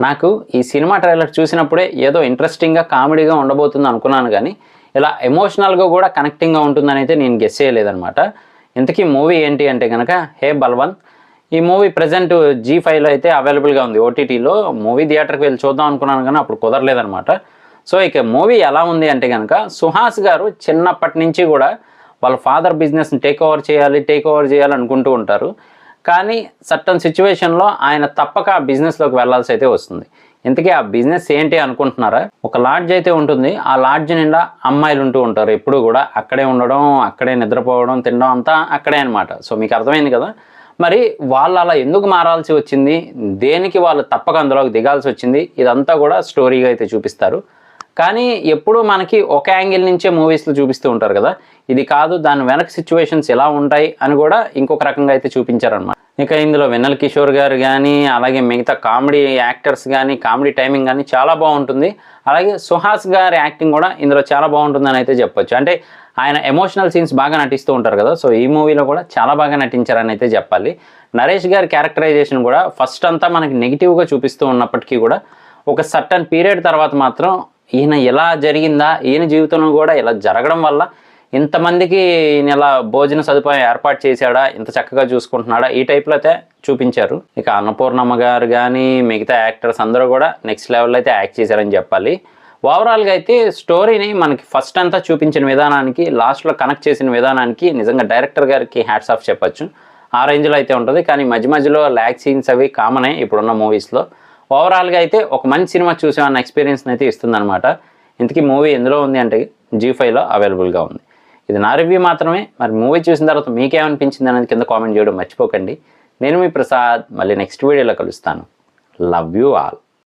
నాకు ఈ cinema trailer చూసినప్పుడే ఏదో ఇంట్రెస్టింగ్గా కామెడీగా ఉండబోతుంది అనుకున్నాను, కానీ ఇలా ఎమోషనల్గా కూడా కనెక్టింగ్గా ఉంటుందని అయితే నేను గెస్ చేయలేదన్నమాట. ఇంతకీ మూవీ ఏంటి అంటే కనుక హే బల్వన్. ఈ మూవీ ప్రజెంట్ G5లో అయితే అవైలబుల్గా ఉంది, ఓటీటీలో. మూవీ థియేటర్కి వెళ్ళి చూద్దాం అనుకున్నాను కానీ అప్పుడు కుదరలేదనమాట. సో ఇక మూవీ ఎలా ఉంది అంటే కనుక సుహాస్ గారు చిన్నప్పటి నుంచి కూడా వాళ్ళ ఫాదర్ బిజినెస్ని టేక్ ఓవర్ చేయాలి అనుకుంటూ ఉంటారు. కానీ సర్టన్ సిచ్యువేషన్లో ఆయన తప్పక ఆ బిజినెస్లోకి వెళ్లాల్సి అయితే వస్తుంది. ఇంతకీ ఆ బిజినెస్ ఏంటి అనుకుంటున్నారా? ఒక లాడ్జ్ అయితే ఉంటుంది. ఆ లాడ్జ్ నిండా అమ్మాయిలు ఉంటూ ఉంటారు. ఎప్పుడు కూడా అక్కడే ఉండడం, అక్కడే నిద్రపోవడం, తినడం అంతా అక్కడే అనమాట. సో మీకు అర్థమైంది కదా. మరి వాళ్ళు అలా ఎందుకు మారాల్సి వచ్చింది, దేనికి వాళ్ళు తప్పక అందులోకి దిగాల్సి వచ్చింది, ఇదంతా కూడా స్టోరీగా అయితే చూపిస్తారు. కానీ ఎప్పుడూ మనకి ఒక యాంగిల్ నుంచే మూవీస్లో చూపిస్తూ ఉంటారు కదా. ఇది కాదు, దాని వెనక సిచ్యువేషన్స్ ఎలా ఉంటాయి అని కూడా ఇంకొక రకంగా అయితే చూపించారనమాట. ఇక ఇందులో వెన్నెల కిషోర్ గారు కానీ, అలాగే మిగతా కామెడీ యాక్టర్స్ కానీ, కామెడీ టైమింగ్ కానీ చాలా బాగుంటుంది. అలాగే సుహాస్ గారి యాక్టింగ్ కూడా ఇందులో చాలా బాగుంటుందని అయితే చెప్పొచ్చు. అంటే ఆయన ఎమోషనల్ సీన్స్ బాగా నటిస్తూ ఉంటారు కదా. సో ఈ మూవీలో కూడా చాలా బాగా నటించారని అయితే చెప్పాలి. నరేష్ గారి క్యారెక్టరైజేషన్ కూడా ఫస్ట్ అంతా మనకి నెగిటివ్గా చూపిస్తూ ఉన్నప్పటికీ కూడా ఒక సర్టన్ పీరియడ్ తర్వాత మాత్రం ఈయన ఎలా జరిగిందా, ఈయన జీవితంలో కూడా ఇలా జరగడం వల్ల ఇంతమందికి ఈయన ఇలా భోజన సదుపాయం ఏర్పాటు చేశాడా, ఇంత చక్కగా చూసుకుంటున్నాడా, ఈ టైప్లో అయితే చూపించారు. ఇక అన్నపూర్ణమ్మ గారు కానీ మిగతా యాక్టర్స్ అందరూ కూడా నెక్స్ట్ లెవెల్లో అయితే యాక్ట్ చేశారని చెప్పాలి. ఓవరాల్గా అయితే స్టోరీని మనకి ఫస్ట్ అంతా చూపించిన విధానానికి, లాస్ట్లో కనెక్ట్ చేసిన విధానానికి నిజంగా డైరెక్టర్ గారికి హ్యాట్స్ ఆఫ్ చెప్పచ్చు. ఆ రేంజ్లో అయితే ఉంటుంది. కానీ మధ్యలో ల్యాగ్ సీన్స్ అవి కామనే ఇప్పుడున్న మూవీస్లో. ఓవరాల్గా అయితే ఒక మంచి సినిమా చూసామన్న ఎక్స్పీరియన్స్ని అయితే ఇస్తుందన్నమాట. ఇంతకీ మూవీ ఎందులో ఉంది అంటే G5లో అవైలబుల్గా ఉంది. ఇది నా రివ్యూ మాత్రమే. మరి మూవీ చూసిన తర్వాత మీకేమనిపించింది అనేది కింద కామెంట్ చేయడం మర్చిపోకండి. నేను మీ ప్రసాద్. మళ్ళీ నెక్స్ట్ వీడియోలో కలుస్తాను. Love you all.